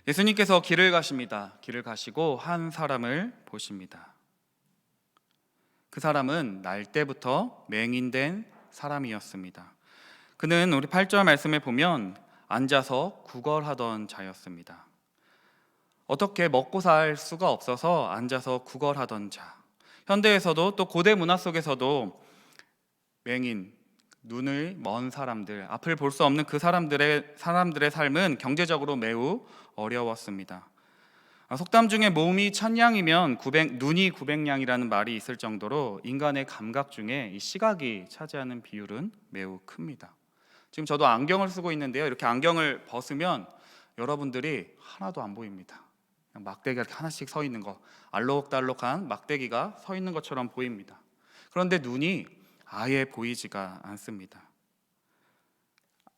예수님께서 길을 가십니다. 길을 가시고 한 사람을 보십니다. 그 사람은 날 때부터 맹인된 사람이었습니다. 그는 우리 8절 말씀에 보면 앉아서 구걸하던 자였습니다. 어떻게 먹고 살 수가 없어서 앉아서 구걸하던 자. 현대에서도 또 고대 문화 속에서도 맹인, 눈을 먼 사람들, 앞을 볼 수 없는 그 사람들의 삶은 경제적으로 매우 어려웠습니다. 속담 중에 몸이 1000양이면 눈이 900양이라는 말이 있을 정도로 인간의 감각 중에 이 시각이 차지하는 비율은 매우 큽니다. 지금 저도 안경을 쓰고 있는데요, 이렇게 안경을 벗으면 여러분들이 하나도 안 보입니다. 그냥 막대기가 이렇게 하나씩 서 있는 거, 알록달록한 막대기가 서 있는 것처럼 보입니다. 그런데 눈이 아예 보이지가 않습니다.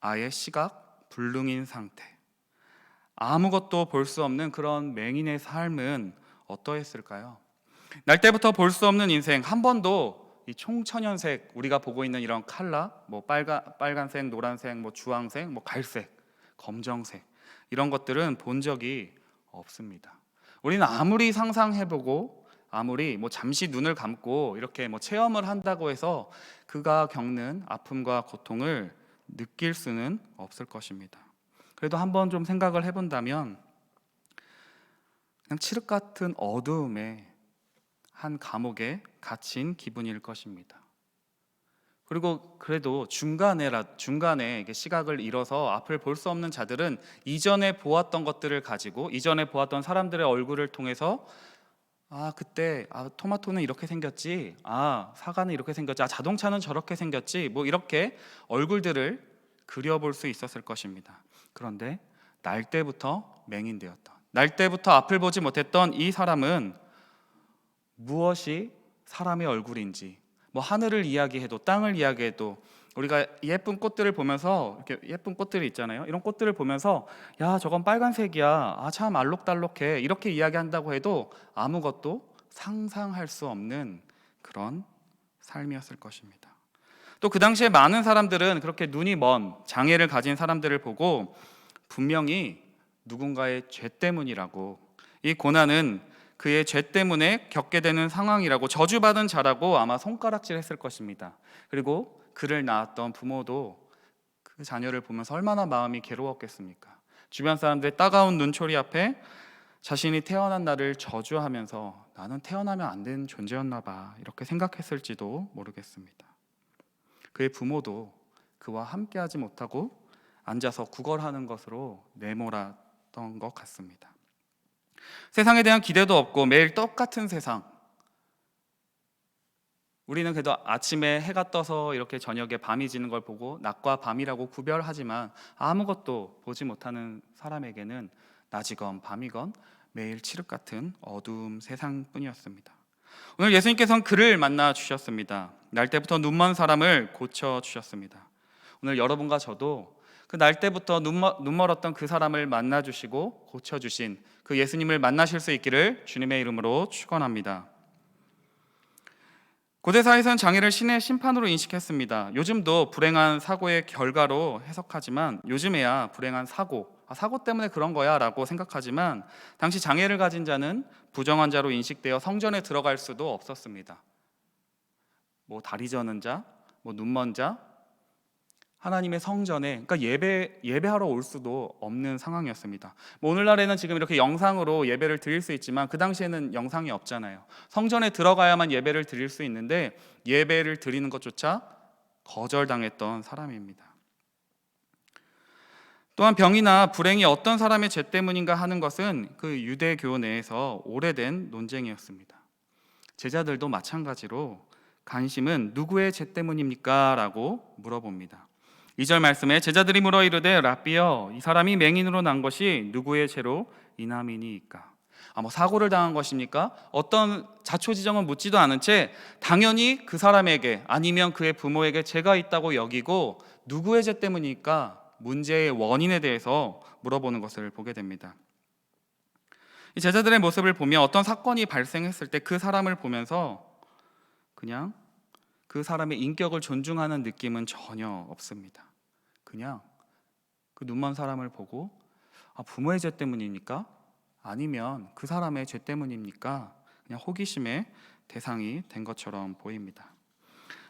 아예 시각 불능인 상태, 아무것도 볼 수 없는 그런 맹인의 삶은 어떠했을까요? 날 때부터 볼 수 없는 인생, 한 번도 이 총천연색, 우리가 보고 있는 이런 컬러, 뭐 빨간색, 노란색, 뭐 주황색, 뭐 갈색, 검정색, 이런 것들은 본 적이 없습니다. 우리는 아무리 상상해보고 아무리 뭐 잠시 눈을 감고 이렇게 뭐 체험을 한다고 해서 그가 겪는 아픔과 고통을 느낄 수는 없을 것입니다. 그래도 한번 좀 생각을 해본다면 그냥 칠흑 같은 어두움에 한 감옥에 갇힌 기분일 것입니다. 그리고 그래도 중간에 시각을 잃어서 앞을 볼 수 없는 자들은 이전에 보았던 것들을 가지고, 이전에 보았던 사람들의 얼굴을 통해서 그때 토마토는 이렇게 생겼지, 사과는 이렇게 생겼지, 자동차는 저렇게 생겼지, 뭐 이렇게 얼굴들을 그려볼 수 있었을 것입니다. 그런데 날 때부터 맹인되었던, 날 때부터 앞을 보지 못했던 이 사람은 무엇이 사람의 얼굴인지, 뭐 하늘을 이야기해도 땅을 이야기해도, 우리가 예쁜 꽃들을 보면서, 이렇게 예쁜 꽃들이 있잖아요. 이런 꽃들을 보면서 야, 저건 빨간색이야, 참 알록달록해, 이렇게 이야기한다고 해도 아무것도 상상할 수 없는 그런 삶이었을 것입니다. 또 그 당시에 많은 사람들은 그렇게 눈이 먼 장애를 가진 사람들을 보고 분명히 누군가의 죄 때문이라고, 이 고난은 그의 죄 때문에 겪게 되는 상황이라고, 저주받은 자라고 아마 손가락질했을 것입니다. 그리고 그를 낳았던 부모도 그 자녀를 보면서 얼마나 마음이 괴로웠겠습니까? 주변 사람들의 따가운 눈초리 앞에 자신이 태어난 날을 저주하면서 나는 태어나면 안 되는 존재였나 봐, 이렇게 생각했을지도 모르겠습니다. 그의 부모도 그와 함께하지 못하고 앉아서 구걸하는 것으로 내몰았던 것 같습니다. 세상에 대한 기대도 없고 매일 똑같은 세상. 우리는 그래도 아침에 해가 떠서 이렇게 저녁에 밤이 지는 걸 보고 낮과 밤이라고 구별하지만 아무것도 보지 못하는 사람에게는 낮이건 밤이건 매일 칠흑 같은 어두운 세상뿐이었습니다. 오늘 예수님께서는 그를 만나 주셨습니다. 날 때부터 눈먼 사람을 고쳐 주셨습니다. 오늘 여러분과 저도 그 날 때부터 눈 멀었던 그 사람을 만나 주시고 고쳐 주신 그 예수님을 만나실 수 있기를 주님의 이름으로 축원합니다. 고대사에서는 장애를 신의 심판으로 인식했습니다. 요즘도 불행한 사고의 결과로 해석하지만, 요즘에야 불행한 사고 때문에 그런 거야 라고 생각하지만, 당시 장애를 가진 자는 부정한 자로 인식되어 성전에 들어갈 수도 없었습니다. 뭐 다리 저는 자, 뭐 눈먼 자, 하나님의 성전에, 그러니까 예배하러 올 수도 없는 상황이었습니다. 뭐 오늘날에는 지금 이렇게 영상으로 예배를 드릴 수 있지만 그 당시에는 영상이 없잖아요. 성전에 들어가야만 예배를 드릴 수 있는데 예배를 드리는 것조차 거절당했던 사람입니다. 또한 병이나 불행이 어떤 사람의 죄 때문인가 하는 것은 그 유대교 내에서 오래된 논쟁이었습니다. 제자들도 마찬가지로 관심은 누구의 죄 때문입니까? 라고 물어봅니다. 2절 말씀에 제자들이 물어 이르되 랍비여, 이 사람이 맹인으로 난 것이 누구의 죄로 인함이니이까? 뭐 사고를 당한 것입니까? 어떤 자초지정은 묻지도 않은 채 당연히 그 사람에게 아니면 그의 부모에게 죄가 있다고 여기고 누구의 죄 때문이니까 문제의 원인에 대해서 물어보는 것을 보게 됩니다. 이 제자들의 모습을 보면 어떤 사건이 발생했을 때 그 사람을 보면서 그냥 그 사람의 인격을 존중하는 느낌은 전혀 없습니다. 그냥 그 눈먼 사람을 보고 부모의 죄 때문입니까? 아니면 그 사람의 죄 때문입니까? 그냥 호기심의 대상이 된 것처럼 보입니다.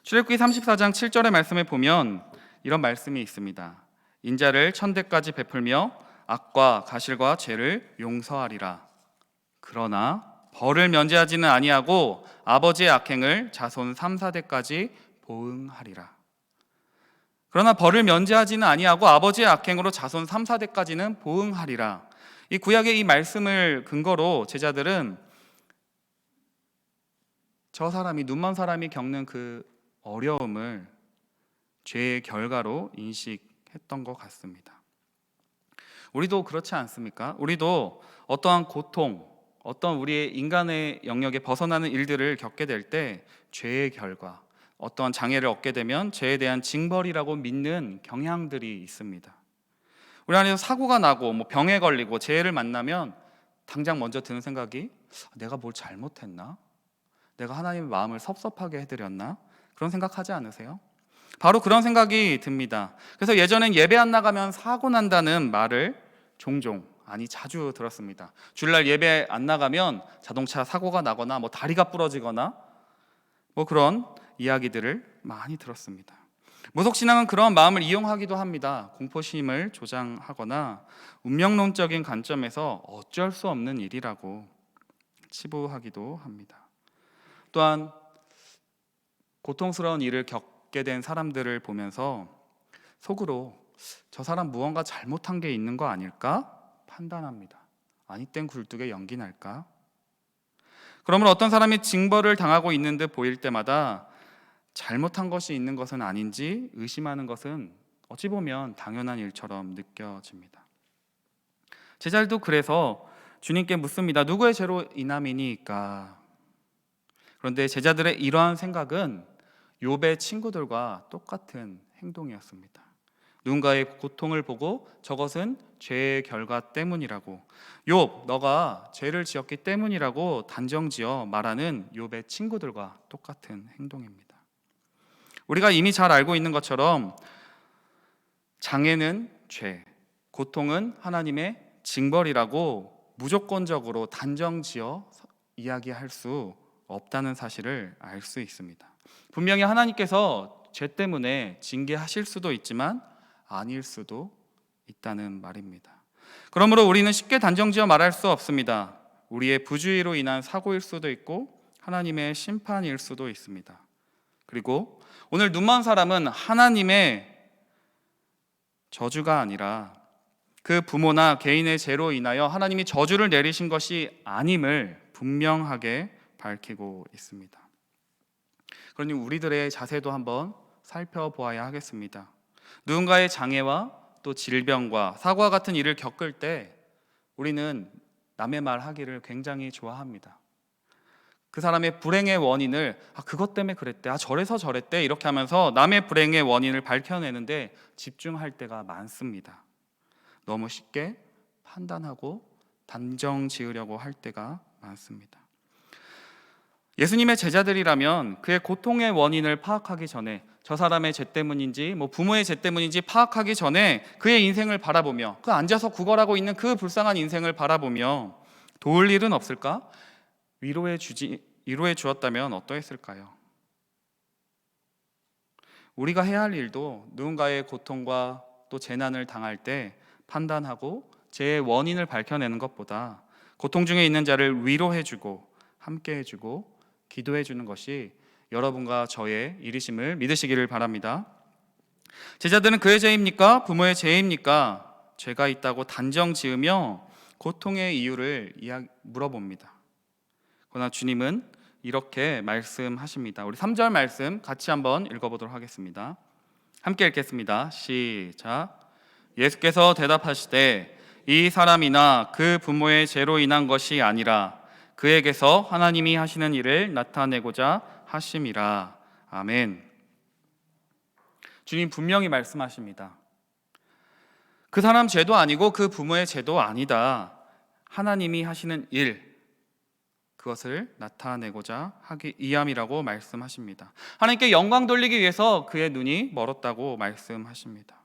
출애굽기 34장 7절의 말씀에 보면 이런 말씀이 있습니다. 인자를 천대까지 베풀며 악과 가실과 죄를 용서하리라. 그러나 벌을 면제하지는 아니하고 아버지의 악행을 자손 3, 4대까지 보응하리라. 그러나 벌을 면제하지는 아니하고 아버지의 악행으로 자손 3, 4대까지는 보응하리라. 이 구약의 이 말씀을 근거로 제자들은 저 사람이, 눈먼 사람이 겪는 그 어려움을 죄의 결과로 인식했던 것 같습니다. 우리도 그렇지 않습니까? 우리도 어떠한 고통, 어떤 우리의 인간의 영역에 벗어나는 일들을 겪게 될 때 죄의 결과, 어떠한 장애를 얻게 되면 죄에 대한 징벌이라고 믿는 경향들이 있습니다. 우리 안에서 사고가 나고 병에 걸리고 재해를 만나면 당장 먼저 드는 생각이 내가 뭘 잘못했나? 내가 하나님의 마음을 섭섭하게 해드렸나? 그런 생각하지 않으세요? 바로 그런 생각이 듭니다. 그래서 예전엔 예배 안 나가면 사고 난다는 말을 종종, 자주 들었습니다. 주일날 예배 안 나가면 자동차 사고가 나거나 다리가 부러지거나 그런 이야기들을 많이 들었습니다. 무속신앙은 그런 마음을 이용하기도 합니다. 공포심을 조장하거나 운명론적인 관점에서 어쩔 수 없는 일이라고 치부하기도 합니다. 또한 고통스러운 일을 겪게 된 사람들을 보면서 속으로 저 사람 무언가 잘못한 게 있는 거 아닐까 판단합니다. 아니 땐 굴뚝에 연기 날까? 그러므로 어떤 사람이 징벌을 당하고 있는 듯 보일 때마다 잘못한 것이 있는 것은 아닌지 의심하는 것은 어찌 보면 당연한 일처럼 느껴집니다. 제자들도 그래서 주님께 묻습니다. 누구의 죄로 인함이니까? 그런데 제자들의 이러한 생각은 욥의 친구들과 똑같은 행동이었습니다. 누군가의 고통을 보고 저것은 죄의 결과 때문이라고, 욥 너가 죄를 지었기 때문이라고 단정지어 말하는 욥의 친구들과 똑같은 행동입니다. 우리가 이미 잘 알고 있는 것처럼 장애는 죄, 고통은 하나님의 징벌이라고 무조건적으로 단정지어 이야기할 수 없다는 사실을 알 수 있습니다. 분명히 하나님께서 죄 때문에 징계하실 수도 있지만 아닐 수도 있다는 말입니다. 그러므로 우리는 쉽게 단정지어 말할 수 없습니다. 우리의 부주의로 인한 사고일 수도 있고 하나님의 심판일 수도 있습니다. 그리고 오늘 눈먼 사람은 하나님의 저주가 아니라 그 부모나 개인의 죄로 인하여 하나님이 저주를 내리신 것이 아님을 분명하게 밝히고 있습니다. 그러니 우리들의 자세도 한번 살펴보아야 하겠습니다. 누군가의 장애와 또 질병과 사고와 같은 일을 겪을 때 우리는 남의 말 하기를 굉장히 좋아합니다. 그 사람의 불행의 원인을 그것 때문에 그랬대, 저래서 저랬대 이렇게 하면서 남의 불행의 원인을 밝혀내는데 집중할 때가 많습니다. 너무 쉽게 판단하고 단정 지으려고 할 때가 많습니다. 예수님의 제자들이라면 그의 고통의 원인을 파악하기 전에 저 사람의 죄 때문인지 부모의 죄 때문인지 파악하기 전에 그의 인생을 바라보며 그 앉아서 구걸하고 있는 그 불쌍한 인생을 바라보며 도울 일은 없을까? 위로해 주었다면 어떠했을까요? 우리가 해야 할 일도 누군가의 고통과 또 재난을 당할 때 판단하고 죄의 원인을 밝혀내는 것보다 고통 중에 있는 자를 위로해주고 함께해주고 기도해주는 것이 여러분과 저의 일이심을 믿으시기를 바랍니다. 제자들은 그의 죄입니까? 부모의 죄입니까? 죄가 있다고 단정 지으며 고통의 이유를 물어봅니다. 그러나 주님은 이렇게 말씀하십니다. 우리 3절 말씀 같이 한번 읽어보도록 하겠습니다. 함께 읽겠습니다. 시작. 예수께서 대답하시되 이 사람이나 그 부모의 죄로 인한 것이 아니라 그에게서 하나님이 하시는 일을 나타내고자 하심이라. 아멘. 주님 분명히 말씀하십니다. 그 사람 죄도 아니고 그 부모의 죄도 아니다. 하나님이 하시는 일, 그것을 나타내고자 하기 이함이라고 말씀하십니다. 하나님께 영광 돌리기 위해서 그의 눈이 멀었다고 말씀하십니다.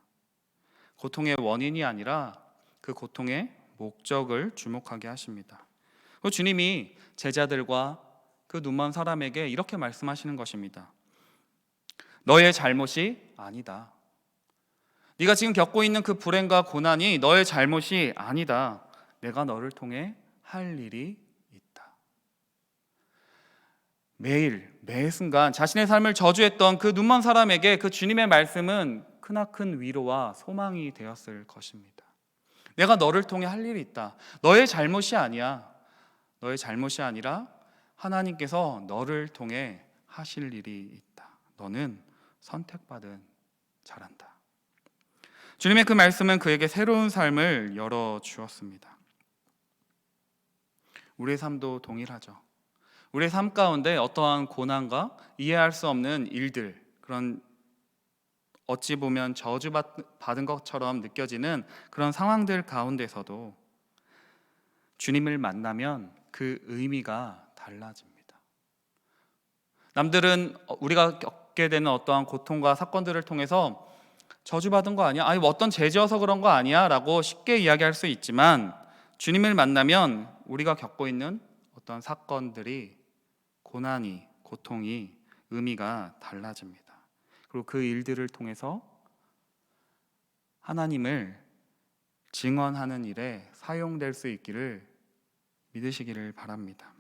고통의 원인이 아니라 그 고통의 목적을 주목하게 하십니다. 그 주님이 제자들과 그 눈먼 사람에게 이렇게 말씀하시는 것입니다. 너의 잘못이 아니다. 네가 지금 겪고 있는 그 불행과 고난이 너의 잘못이 아니다. 내가 너를 통해 할 일이 있다. 매일 매 순간 자신의 삶을 저주했던 그 눈먼 사람에게 그 주님의 말씀은 크나큰 위로와 소망이 되었을 것입니다. 내가 너를 통해 할 일이 있다. 너의 잘못이 아니야. 너의 잘못이 아니라 하나님께서 너를 통해 하실 일이 있다. 너는 선택받은 자란다. 주님의 그 말씀은 그에게 새로운 삶을 열어주었습니다. 우리의 삶도 동일하죠. 우리의 삶 가운데 어떠한 고난과 이해할 수 없는 일들, 그런 어찌 보면 저주받은 것처럼 느껴지는 그런 상황들 가운데서도 주님을 만나면 그 의미가 달라집니다. 남들은 우리가 겪게 되는 어떠한 고통과 사건들을 통해서 저주받은 거 아니야? 아니 뭐 어떤 죄 지어서 그런 거 아니야? 라고 쉽게 이야기할 수 있지만 주님을 만나면 우리가 겪고 있는 어떤 사건들이, 고난이, 고통이 의미가 달라집니다. 그리고 그 일들을 통해서 하나님을 증언하는 일에 사용될 수 있기를 믿으시기를 바랍니다.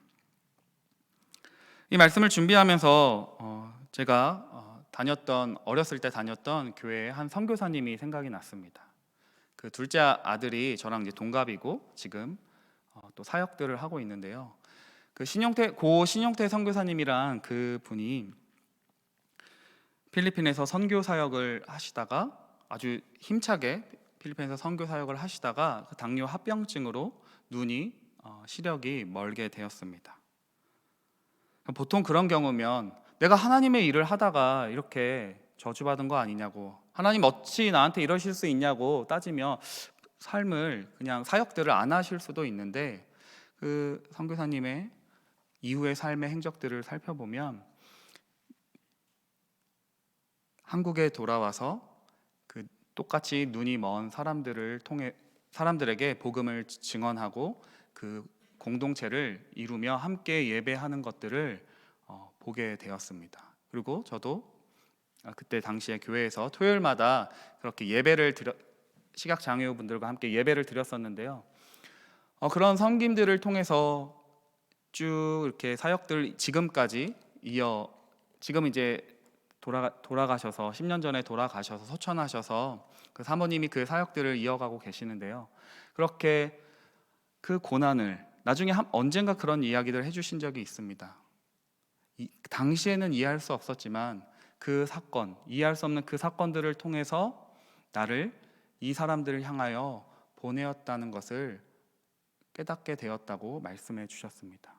이 말씀을 준비하면서 제가 어렸을 때 다녔던 교회의 한 선교사님이 생각이 났습니다. 그 둘째 아들이 저랑 이제 동갑이고 지금 또 사역들을 하고 있는데요. 그 신용태 선교사님이란 그 분이 필리핀에서 선교 사역을 하시다가 아주 힘차게 필리핀에서 선교 사역을 하시다가 그 당뇨 합병증으로 눈이 시력이 멀게 되었습니다. 보통 그런 경우면 내가 하나님의 일을 하다가 이렇게 저주받은 거 아니냐고, 하나님 어찌 나한테 이러실 수 있냐고 따지며 삶을 그냥 사역들을 안 하실 수도 있는데 그 선교사님의 이후의 삶의 행적들을 살펴보면 한국에 돌아와서 그 똑같이 눈이 먼 사람들에게 복음을 증언하고 그 공동체를 이루며 함께 예배하는 것들을 보게 되었습니다. 그리고 저도 그때 당시에 교회에서 토요일마다 그렇게 시각장애우분들과 함께 예배를 드렸었는데요. 그런 섬김들을 통해서 쭉 이렇게 사역들 지금까지 지금 이제 돌아가셔서 10년 전에 돌아가셔서 소천하셔서 그 사모님이 그 사역들을 이어가고 계시는데요. 그렇게 그 고난을 나중에 언젠가 그런 이야기를 해주신 적이 있습니다. 당시에는 이해할 수 없었지만 이해할 수 없는 그 사건들을 통해서 나를 이 사람들을 향하여 보내었다는 것을 깨닫게 되었다고 말씀해 주셨습니다.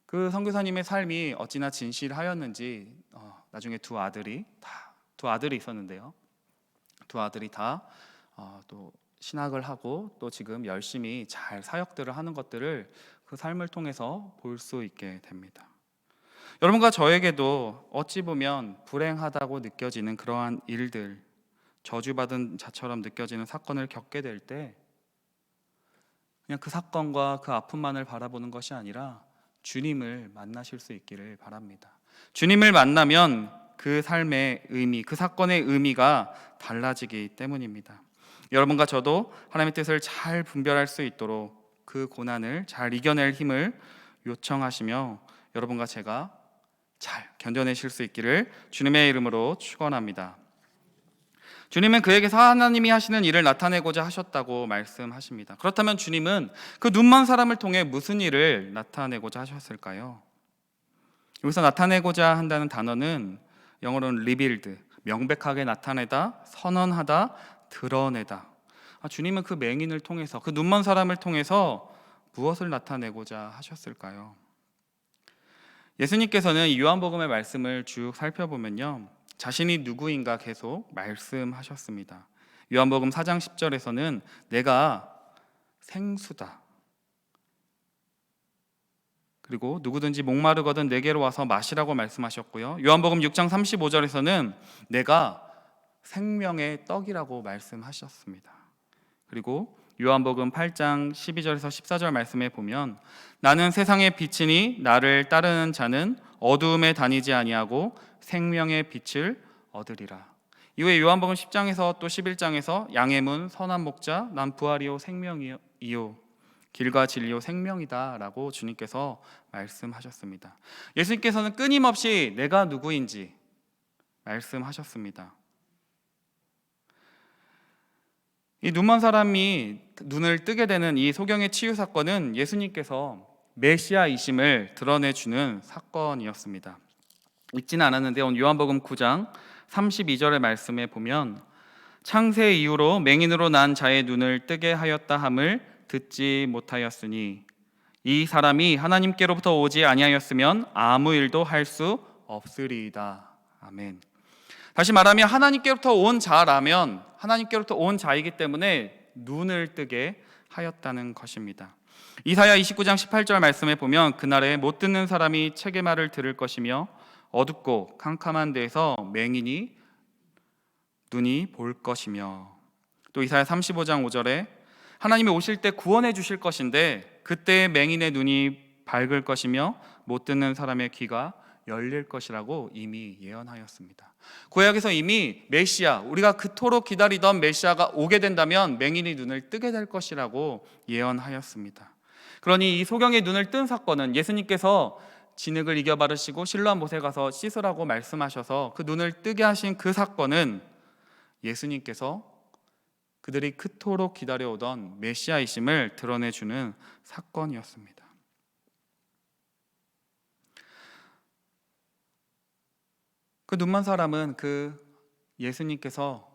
그 선교사님의 삶이 어찌나 진실하였는지 나중에 두 아들이 있었는데요. 두 아들이 다 또 신학을 하고 또 지금 열심히 잘 사역들을 하는 것들을 그 삶을 통해서 볼 수 있게 됩니다. 여러분과 저에게도 어찌 보면 불행하다고 느껴지는 그러한 일들, 저주받은 자처럼 느껴지는 사건을 겪게 될 때 그냥 그 사건과 그 아픔만을 바라보는 것이 아니라 주님을 만나실 수 있기를 바랍니다. 주님을 만나면 그 삶의 의미, 그 사건의 의미가 달라지기 때문입니다. 여러분과 저도 하나님의 뜻을 잘 분별할 수 있도록 그 고난을 잘 이겨낼 힘을 요청하시며 여러분과 제가 잘 견뎌내실 수 있기를 주님의 이름으로 축원합니다. 주님은 그에게서 하나님이 하시는 일을 나타내고자 하셨다고 말씀하십니다. 그렇다면 주님은 그 눈먼 사람을 통해 무슨 일을 나타내고자 하셨을까요? 여기서 나타내고자 한다는 단어는 영어로는 revealed, 명백하게 나타내다, 선언하다, 드러내다. 주님은 그 맹인을 통해서, 그 눈먼 사람을 통해서 무엇을 나타내고자 하셨을까요? 예수님께서는 요한복음의 말씀을 쭉 살펴보면요, 자신이 누구인가 계속 말씀하셨습니다. 요한복음 4장 10절에서는 내가 생수다. 그리고 누구든지 목마르거든 내게로 와서 마시라고 말씀하셨고요. 요한복음 6장 35절에서는 내가 생명의 떡이라고 말씀하셨습니다. 그리고 요한복음 8장 12절에서 14절 말씀에 보면 나는 세상의 빛이니 나를 따르는 자는 어두움에 다니지 아니하고 생명의 빛을 얻으리라. 이후에 요한복음 10장에서 또 11장에서 양의 문 선한 목자 난 부활이요 생명이요 길과 진리요 생명이다 라고 주님께서 말씀하셨습니다. 예수님께서는 끊임없이 내가 누구인지 말씀하셨습니다. 이 눈먼 사람이 눈을 뜨게 되는 이 소경의 치유 사건은 예수님께서 메시아이심을 드러내주는 사건이었습니다. 읽지는 않았는데 오늘 요한복음 9장 32절의 말씀에 보면 창세 이후로 맹인으로 난 자의 눈을 뜨게 하였다 함을 듣지 못하였으니 이 사람이 하나님께로부터 오지 아니하였으면 아무 일도 할 수 없으리이다. 아멘. 다시 말하면 하나님께로부터 온 자라면 하나님께로부터 온 자이기 때문에 눈을 뜨게 하였다는 것입니다. 이사야 29장 18절 말씀에 보면 그날에 못 듣는 사람이 책의 말을 들을 것이며 어둡고 캄캄한 데에서 맹인이 눈이 볼 것이며, 또 이사야 35장 5절에 하나님이 오실 때 구원해 주실 것인데 그때 맹인의 눈이 밝을 것이며 못 듣는 사람의 귀가 열릴 것이라고 이미 예언하였습니다. 구약에서 이미 메시아, 우리가 그토록 기다리던 메시아가 오게 된다면 맹인이 눈을 뜨게 될 것이라고 예언하였습니다. 그러니 이 소경의 눈을 뜬 사건은 예수님께서 진흙을 이겨 바르시고 실로암 못에 가서 씻으라고 말씀하셔서 그 눈을 뜨게 하신 그 사건은 예수님께서 그들이 그토록 기다려오던 메시아이심을 드러내주는 사건이었습니다. 그 눈먼 사람은 그 예수님께서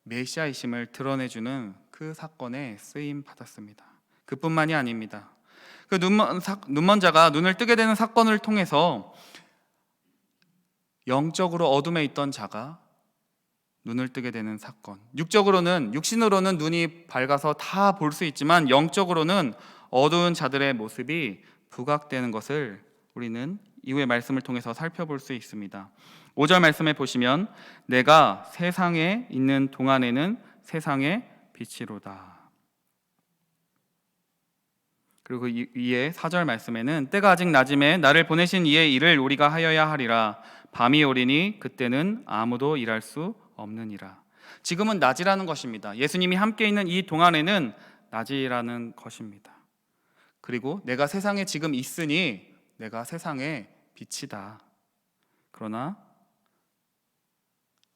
메시아이심을 드러내주는 그 사건에 쓰임 받았습니다. 그뿐만이 아닙니다. 그 눈먼 자가 눈을 뜨게 되는 사건을 통해서 영적으로 어둠에 있던 자가 눈을 뜨게 되는 사건, 육신으로는 눈이 밝아서 다 볼 수 있지만 영적으로는 어두운 자들의 모습이 부각되는 것을 우리는 이후의 말씀을 통해서 살펴볼 수 있습니다. 5절 말씀에 보시면 내가 세상에 있는 동안에는 세상의 빛이로다. 그리고 위에 4절 말씀에는 때가 아직 낮음에 나를 보내신 이의 일을 우리가 하여야 하리라. 밤이 오리니 그때는 아무도 일할 수 없느니라. 지금은 낮이라는 것입니다. 예수님이 함께 있는 이 동안에는 낮이라는 것입니다. 그리고 내가 세상에 지금 있으니 내가 세상의 빛이다. 그러나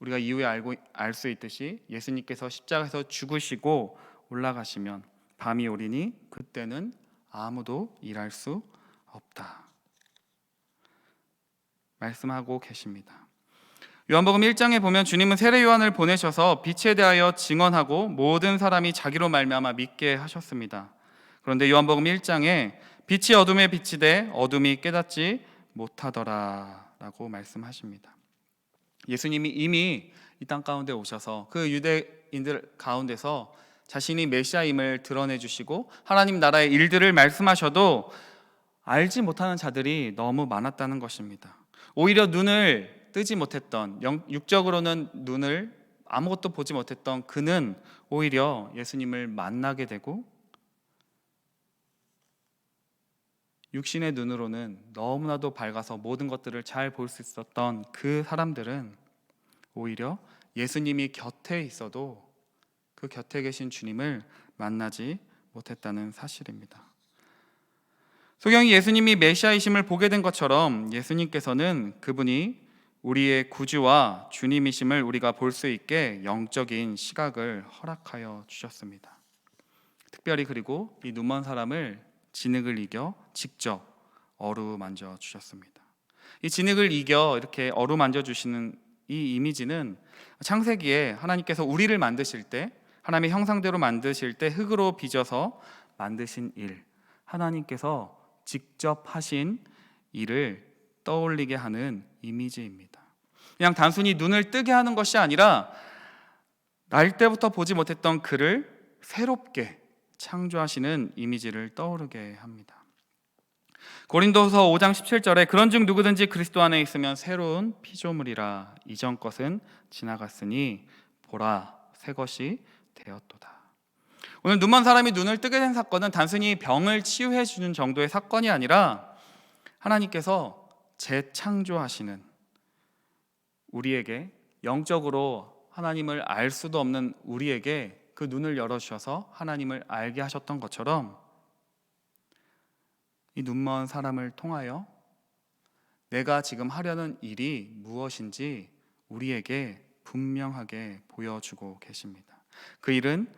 우리가 이후에 알 수 있듯이 예수님께서 십자가에서 죽으시고 올라가시면 밤이 오리니 그때는 아무도 일할 수 없다. 말씀하고 계십니다. 요한복음 1장에 보면 주님은 세례 요한을 보내셔서 빛에 대하여 증언하고 모든 사람이 자기로 말미암아 믿게 하셨습니다. 그런데 요한복음 1장에 빛이 어둠에 비치되 어둠이 깨닫지 못하더라 라고 말씀하십니다. 예수님이 이미 이 땅 가운데 오셔서 그 유대인들 가운데서 자신이 메시아임을 드러내 주시고 하나님 나라의 일들을 말씀하셔도 알지 못하는 자들이 너무 많았다는 것입니다. 오히려 눈을 뜨지 못했던, 육적으로는 눈을 아무것도 보지 못했던 그는 오히려 예수님을 만나게 되고 육신의 눈으로는 너무나도 밝아서 모든 것들을 잘 볼 수 있었던 그 사람들은 오히려 예수님이 곁에 있어도 그 곁에 계신 주님을 만나지 못했다는 사실입니다. 소경이 예수님이 메시아이심을 보게 된 것처럼 예수님께서는 그분이 우리의 구주와 주님이심을 우리가 볼 수 있게 영적인 시각을 허락하여 주셨습니다. 특별히 그리고 이 눈먼 사람을 진흙을 이겨 직접 어루만져 주셨습니다. 이 진흙을 이겨 이렇게 어루만져 주시는 이 이미지는 창세기에 하나님께서 우리를 만드실 때 하나님의 형상대로 만드실 때 흙으로 빚어서 만드신 일, 하나님께서 직접 하신 일을 떠올리게 하는 이미지입니다. 그냥 단순히 눈을 뜨게 하는 것이 아니라 날 때부터 보지 못했던 그를 새롭게 창조하시는 이미지를 떠오르게 합니다. 고린도서 5장 17절에 그런즉 누구든지 그리스도 안에 있으면 새로운 피조물이라 이전 것은 지나갔으니 보라 새 것이 되었도다. 오늘 눈먼 사람이 눈을 뜨게 된 사건은 단순히 병을 치유해 주는 정도의 사건이 아니라 하나님께서 재창조하시는, 우리에게 영적으로 하나님을 알 수도 없는 우리에게 그 눈을 열어주셔서 하나님을 알게 하셨던 것처럼, 이 눈먼 사람을 통하여 내가 지금 하려는 일이 무엇인지 우리에게 분명하게 보여주고 계십니다. 그 일은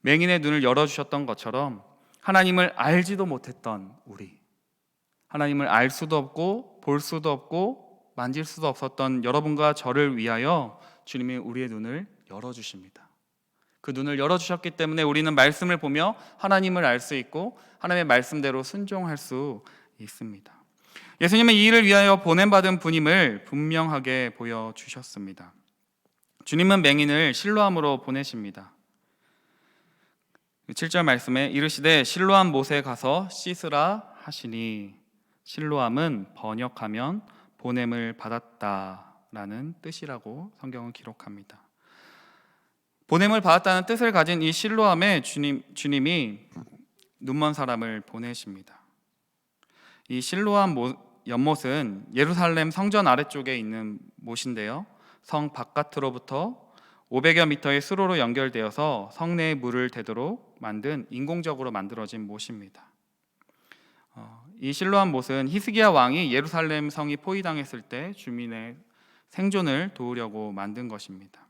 맹인의 눈을 열어주셨던 것처럼 하나님을 알지도 못했던 우리, 하나님을 알 수도 없고 볼 수도 없고 만질 수도 없었던 여러분과 저를 위하여 주님이 우리의 눈을 열어주십니다. 그 눈을 열어주셨기 때문에 우리는 말씀을 보며 하나님을 알 수 있고 하나님의 말씀대로 순종할 수 있습니다. 예수님은 이 일을 위하여 보냄받은 분임을 분명하게 보여주셨습니다. 주님은 맹인을 실로암으로 보내십니다. 7절 말씀에 이르시되 실로암 못에 가서 씻으라 하시니, 실로암은 번역하면 보냄을 받았다라는 뜻이라고 성경은 기록합니다. 보냄을 받았다는 뜻을 가진 이 실로암에 주님이 눈먼 사람을 보내십니다. 이 실로암 연못은 예루살렘 성전 아래쪽에 있는 못인데요, 성 바깥으로부터 500여 미터의 수로로 연결되어서 성내에 물을 대도록 만든 인공적으로 만들어진 못입니다. 이 실로암 못은 히스기야 왕이 예루살렘 성이 포위당했을 때 주민의 생존을 도우려고 만든 것입니다.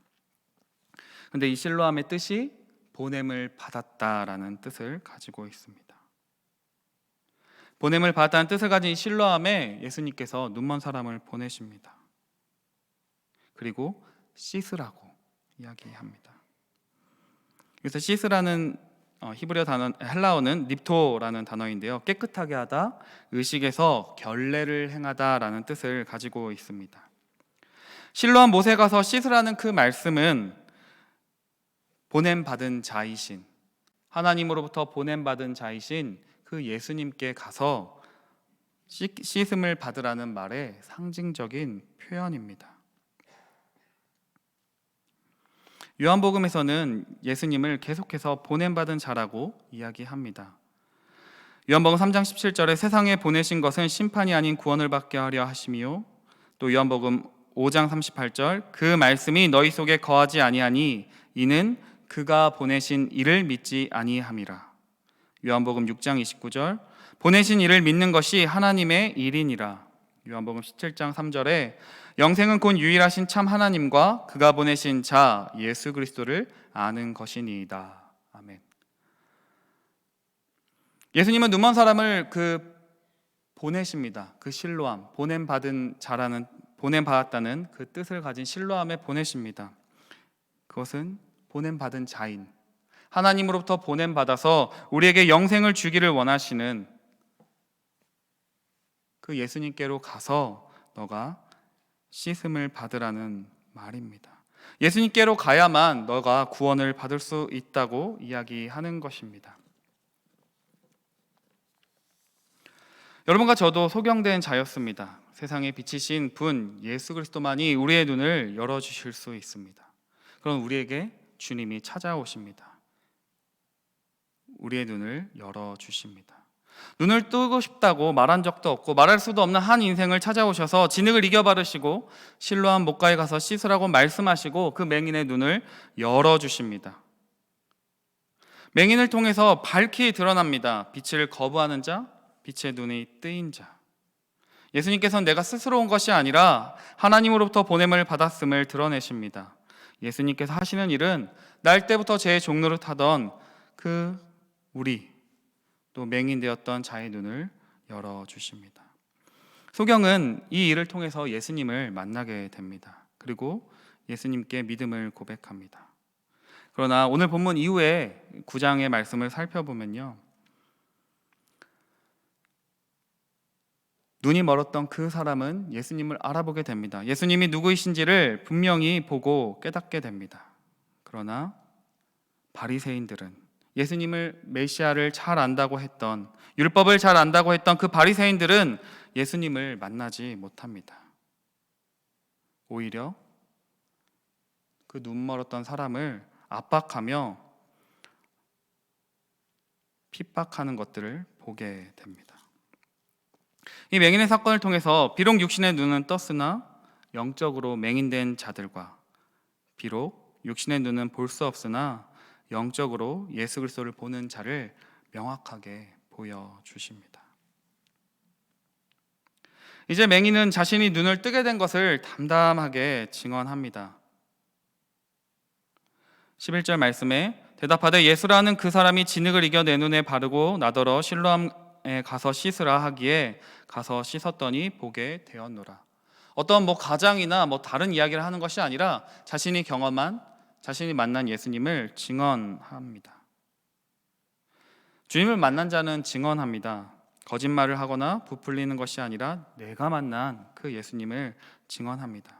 그런데 이 실로암의 뜻이 보냄을 받았다라는 뜻을 가지고 있습니다. 보냄을 받았다는 뜻을 가진 실로암에 예수님께서 눈먼 사람을 보내십니다. 그리고 씻으라고 이야기합니다. 그래서 씻으라는 히브리어 단어, 헬라어는 닙토라는 단어인데요, 깨끗하게 하다, 의식에서 결례를 행하다라는 뜻을 가지고 있습니다. 실로암 못에 가서 씻으라는 그 말씀은 보냄받은 자이신, 하나님으로부터 보냄받은 자이신 그 예수님께 가서 씻음을 받으라는 말의 상징적인 표현입니다. 요한복음에서는 예수님을 계속해서 보냄받은 자라고 이야기합니다. 요한복음 3장 17절에 세상에 보내신 것은 심판이 아닌 구원을 받게 하려 하심이요, 또 요한복음 5장 38절 그 말씀이 너희 속에 거하지 아니하니 이는 그가 보내신 이를 믿지 아니함이라. 요한복음 6장 29절 보내신 이를 믿는 것이 하나님의 일이니라. 요한복음 17장 3절에 영생은 곧 유일하신 참 하나님과 그가 보내신 자 예수 그리스도를 아는 것이니이다. 아멘. 예수님은 눈먼 사람을 보내십니다. 그 실로암, 보냄받았다는 그 뜻을 가진 실로암에 보내십니다. 그것은 보냄받은 자인, 하나님으로부터 보냄받아서 우리에게 영생을 주기를 원하시는 그 예수님께로 가서 너가 씻음을 받으라는 말입니다. 예수님께로 가야만 너가 구원을 받을 수 있다고 이야기하는 것입니다. 여러분과 저도 소경된 자였습니다. 세상에 비치신 분 예수 그리스도만이 우리의 눈을 열어주실 수 있습니다. 그럼 우리에게 주님이 찾아오십니다. 우리의 눈을 열어주십니다. 눈을 뜨고 싶다고 말한 적도 없고 말할 수도 없는 한 인생을 찾아오셔서 진흙을 이겨바르시고 실로암 못가에 가서 씻으라고 말씀하시고 그 맹인의 눈을 열어주십니다. 맹인을 통해서 밝히 드러납니다. 빛을 거부하는 자, 빛의 눈이 뜨인 자. 예수님께서는 내가 스스로 온 것이 아니라 하나님으로부터 보냄을 받았음을 드러내십니다. 예수님께서 하시는 일은 날 때부터 제 종로를 타던 우리 또 맹인 되었던 자의 눈을 열어주십니다. 소경은 이 일을 통해서 예수님을 만나게 됩니다. 그리고 예수님께 믿음을 고백합니다. 그러나 오늘 본문 이후에 9장의 말씀을 살펴보면요, 눈이 멀었던 그 사람은 예수님을 알아보게 됩니다. 예수님이 누구이신지를 분명히 보고 깨닫게 됩니다. 그러나 바리새인들은 예수님을 메시아를 잘 안다고 했던, 율법을 잘 안다고 했던 그 바리새인들은 예수님을 만나지 못합니다. 오히려 그 눈 멀었던 사람을 압박하며 핍박하는 것들을 보게 됩니다. 이 맹인의 사건을 통해서 비록 육신의 눈은 떴으나 영적으로 맹인된 자들과 비록 육신의 눈은 볼 수 없으나 영적으로 예수 그리스도를 보는 자를 명확하게 보여주십니다. 이제 맹인은 자신이 눈을 뜨게 된 것을 담담하게 증언합니다. 11절 말씀에 대답하되 예수라는 그 사람이 진흙을 이겨 내 눈에 바르고 나더러 실로암에 가서 씻으라 하기에 가서 씻었더니 보게 되었노라. 어떤 가장이나 다른 이야기를 하는 것이 아니라 자신이 경험한, 자신이 만난 예수님을 증언합니다. 주님을 만난 자는 증언합니다. 거짓말을 하거나 부풀리는 것이 아니라 내가 만난 그 예수님을 증언합니다.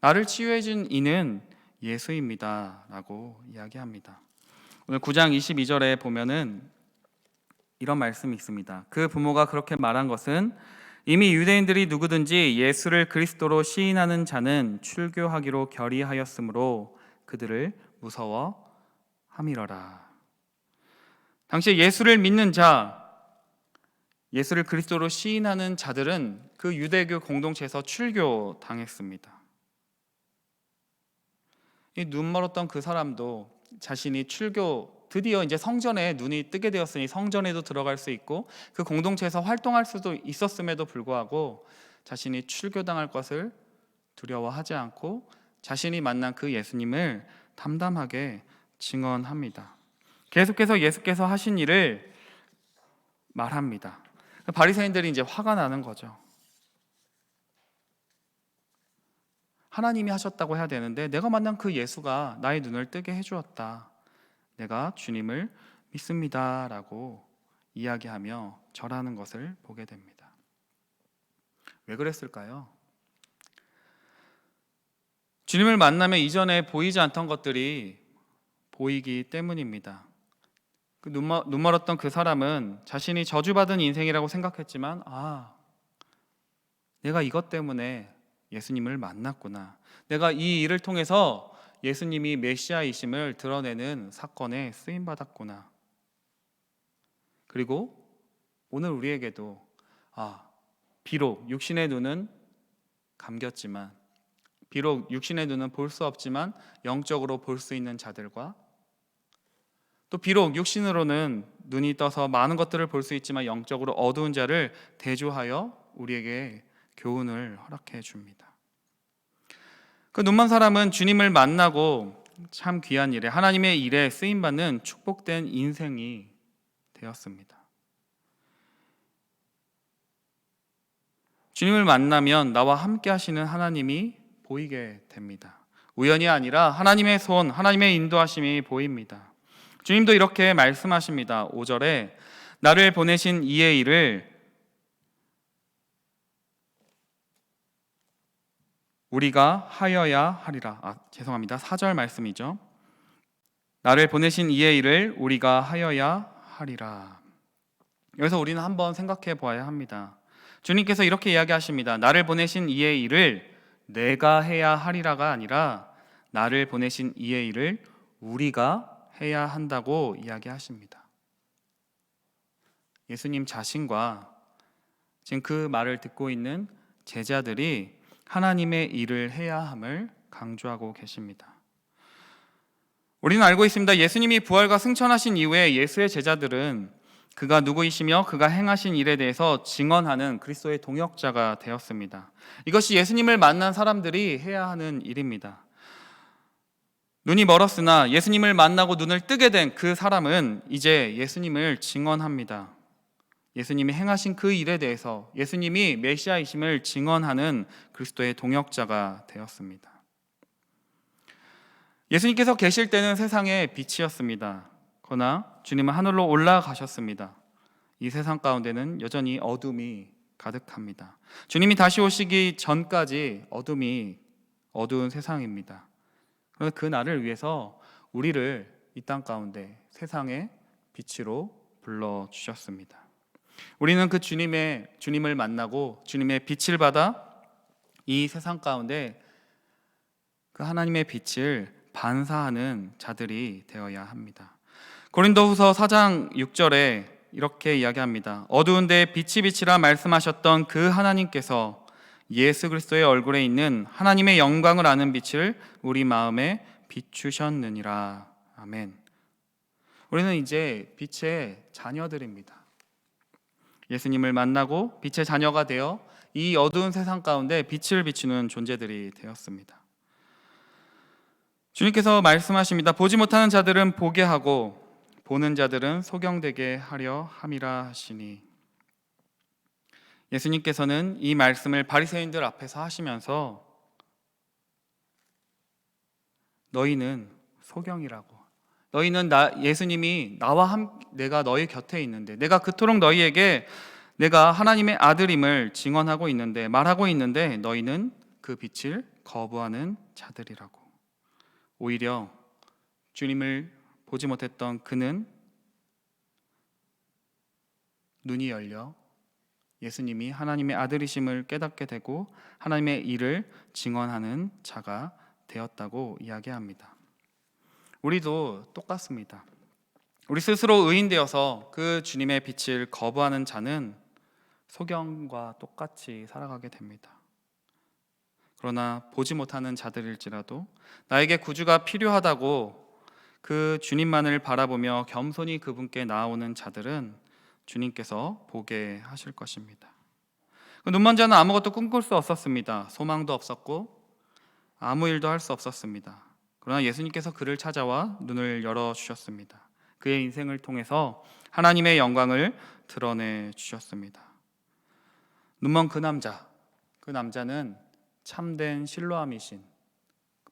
나를 치유해 준 이는 예수입니다 라고 이야기합니다. 오늘 9장 22절에 보면은 이런 말씀이 있습니다. 그 부모가 그렇게 말한 것은 이미 유대인들이 누구든지 예수를 그리스도로 시인하는 자는 출교하기로 결의하였으므로 그들을 무서워함이러라. 당시 예수를 믿는 자, 예수를 그리스도로 시인하는 자들은 그 유대교 공동체에서 출교당했습니다. 이 눈멀었던 그 사람도 자신이 드디어 이제 성전에 눈이 뜨게 되었으니 성전에도 들어갈 수 있고 그 공동체에서 활동할 수도 있었음에도 불구하고 자신이 출교당할 것을 두려워하지 않고 자신이 만난 그 예수님을 담담하게 증언합니다. 계속해서 예수께서 하신 일을 말합니다. 바리새인들이 이제 화가 나는 거죠. 하나님이 하셨다고 해야 되는데 내가 만난 그 예수가 나의 눈을 뜨게 해주었다. 내가 주님을 믿습니다 라고 이야기하며 절하는 것을 보게 됩니다. 왜 그랬을까요? 주님을 만나면 이전에 보이지 않던 것들이 보이기 때문입니다. 그 눈멀었던 그 사람은 자신이 저주받은 인생이라고 생각했지만 내가 이것 때문에 예수님을 만났구나. 내가 이 일을 통해서 예수님이 메시아이심을 드러내는 사건에 쓰임받았구나. 그리고 오늘 우리에게도 비록 육신의 눈은 감겼지만, 비록 육신의 눈은 볼 수 없지만 영적으로 볼 수 있는 자들과 또 비록 육신으로는 눈이 떠서 많은 것들을 볼 수 있지만 영적으로 어두운 자를 대조하여 우리에게 교훈을 허락해 줍니다. 그 눈먼 사람은 주님을 만나고 참 귀한 일에, 하나님의 일에 쓰임받는 축복된 인생이 되었습니다. 주님을 만나면 나와 함께 하시는 하나님이 보이게 됩니다. 우연이 아니라 하나님의 손, 하나님의 인도하심이 보입니다. 주님도 이렇게 말씀하십니다. 5절에 나를 보내신 이의 일을 우리가 하여야 하리라. 죄송합니다. 4절 말씀이죠. 나를 보내신 이의 일을 우리가 하여야 하리라. 여기서 우리는 한번 생각해 보아야 합니다. 주님께서 이렇게 이야기하십니다. 나를 보내신 이의 일을 내가 해야 하리라가 아니라 나를 보내신 이의 일을 우리가 해야 한다고 이야기하십니다. 예수님 자신과 지금 그 말을 듣고 있는 제자들이 하나님의 일을 해야 함을 강조하고 계십니다. 우리는 알고 있습니다. 예수님이 부활과 승천하신 이후에 예수의 제자들은 그가 누구이시며 그가 행하신 일에 대해서 증언하는 그리스도의 동역자가 되었습니다. 이것이 예수님을 만난 사람들이 해야 하는 일입니다. 눈이 멀었으나 예수님을 만나고 눈을 뜨게 된 그 사람은 이제 예수님을 증언합니다. 예수님이 행하신 그 일에 대해서 예수님이 메시아이심을 증언하는 그리스도의 동역자가 되었습니다. 예수님께서 계실 때는 세상의 빛이었습니다. 그러나 주님은 하늘로 올라가셨습니다. 이 세상 가운데는 여전히 어둠이 가득합니다. 주님이 다시 오시기 전까지 어두운 세상입니다. 그래서 그 날을 위해서 우리를 이 땅 가운데 세상의 빛으로 불러주셨습니다. 우리는 그 주님을 만나고 주님의 빛을 받아 이 세상 가운데 그 하나님의 빛을 반사하는 자들이 되어야 합니다. 고린도후서 4장 6절에 이렇게 이야기합니다. 어두운 데 빛이 빛이라 말씀하셨던 그 하나님께서 예수 그리스도의 얼굴에 있는 하나님의 영광을 아는 빛을 우리 마음에 비추셨느니라. 아멘. 우리는 이제 빛의 자녀들입니다. 예수님을 만나고 빛의 자녀가 되어 이 어두운 세상 가운데 빛을 비추는 존재들이 되었습니다. 주님께서 말씀하십니다. 보지 못하는 자들은 보게 하고 보는 자들은 소경되게 하려 함이라 하시니, 예수님께서는 이 말씀을 바리새인들 앞에서 하시면서 너희는 소경이라고, 너희는 예수님이 내가 너희 곁에 있는데, 내가 그토록 너희에게 내가 하나님의 아들임을 증언하고 있는데, 말하고 있는데 너희는 그 빛을 거부하는 자들이라고. 오히려 주님을 보지 못했던 그는 눈이 열려 예수님이 하나님의 아들이심을 깨닫게 되고 하나님의 일을 증언하는 자가 되었다고 이야기합니다. 우리도 똑같습니다. 우리 스스로 의인되어서 그 주님의 빛을 거부하는 자는 소경과 똑같이 살아가게 됩니다. 그러나 보지 못하는 자들일지라도 나에게 구주가 필요하다고 그 주님만을 바라보며 겸손히 그분께 나아오는 자들은 주님께서 보게 하실 것입니다. 그 눈먼 자는 아무것도 꿈꿀 수 없었습니다. 소망도 없었고 아무 일도 할 수 없었습니다. 그러나 예수님께서 그를 찾아와 눈을 열어주셨습니다. 그의 인생을 통해서 하나님의 영광을 드러내 주셨습니다. 눈먼 그 남자는 참된 실로암이신,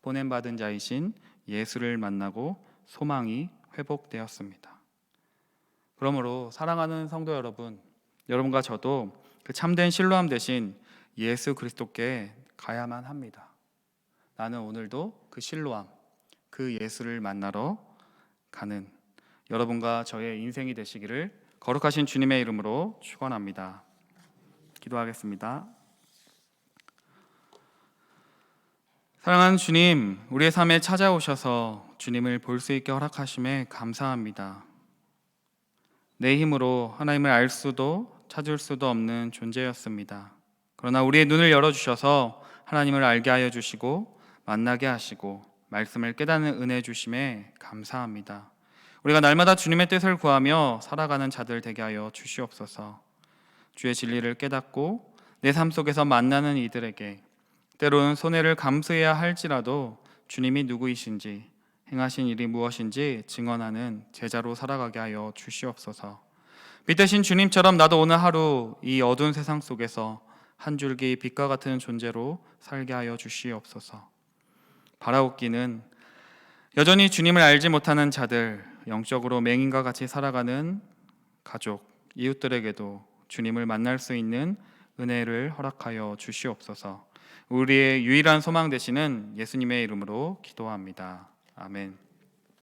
보냄받은 자이신 예수를 만나고 소망이 회복되었습니다. 그러므로 사랑하는 성도 여러분, 여러분과 저도 그 참된 실로암 대신 예수 그리스도께 가야만 합니다. 나는 오늘도 그 실로암, 그 예수를 만나러 가는 여러분과 저의 인생이 되시기를 거룩하신 주님의 이름으로 축원합니다. 기도하겠습니다. 사랑하는 주님, 우리의 삶에 찾아오셔서 주님을 볼 수 있게 허락하심에 감사합니다. 내 힘으로 하나님을 알 수도 찾을 수도 없는 존재였습니다. 그러나 우리의 눈을 열어주셔서 하나님을 알게 하여 주시고 만나게 하시고 말씀을 깨닫는 은혜 주심에 감사합니다. 우리가 날마다 주님의 뜻을 구하며 살아가는 자들 되게 하여 주시옵소서. 주의 진리를 깨닫고 내 삶 속에서 만나는 이들에게 때로는 손해를 감수해야 할지라도 주님이 누구이신지, 행하신 일이 무엇인지 증언하는 제자로 살아가게 하여 주시옵소서. 빛 대신 주님처럼 나도 오늘 하루 이 어두운 세상 속에서 한 줄기 빛과 같은 존재로 살게 하여 주시옵소서. 바라옵기는 여전히 주님을 알지 못하는 자들, 영적으로 맹인과 같이 살아가는 가족, 이웃들에게도 주님을 만날 수 있는 은혜를 허락하여 주시옵소서. 우리의 유일한 소망 되시는 예수님의 이름으로 기도합니다. 아멘.